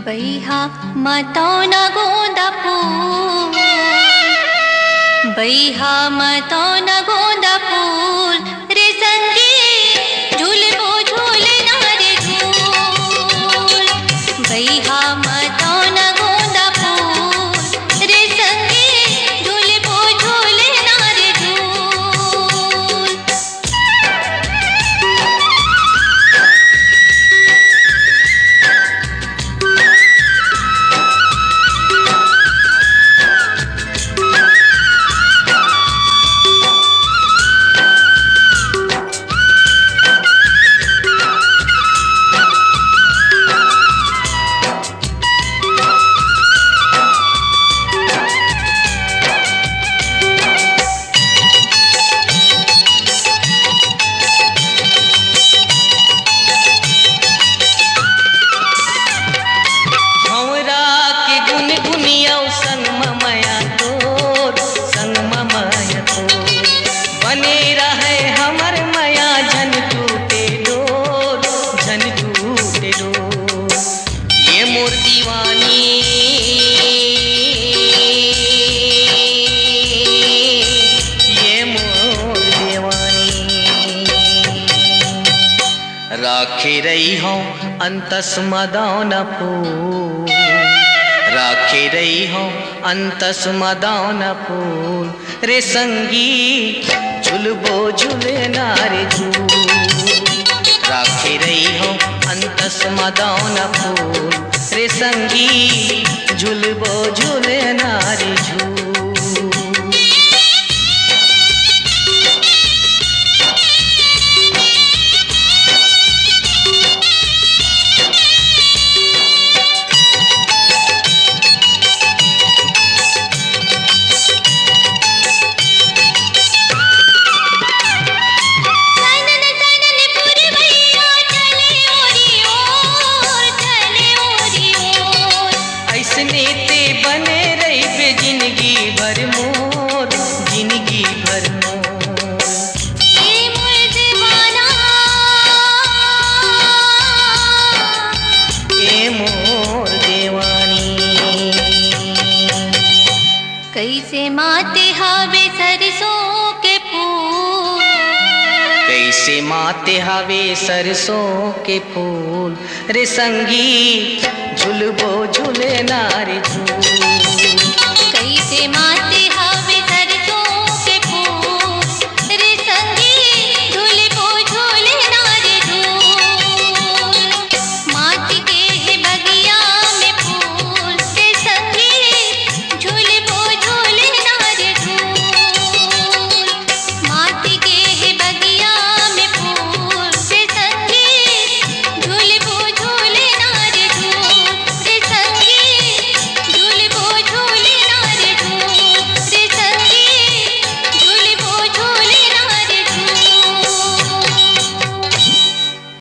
बैहा मतौन गोंदा फूल, बैहा मतौन गोंदा फूल रे संगी झूलबो झूलना रे झूल। बैहा मतौन गोंदा फूल रे संगी झूलबो झूलना रे झूल। राखे रही हूँ अंतस मदौन फूल, राखे रही हूँ अंतस मदौन फूल रे संगी झुलबो झुलना रे झूल। राखे रही हूँ अंतस मदौन फूल रे संगी झुलबो झुलना रे झूल। कैसे माते हवे सरसों के फूल, कैसे माते हवे सरसों के फूल रे संगी झुलबो झुल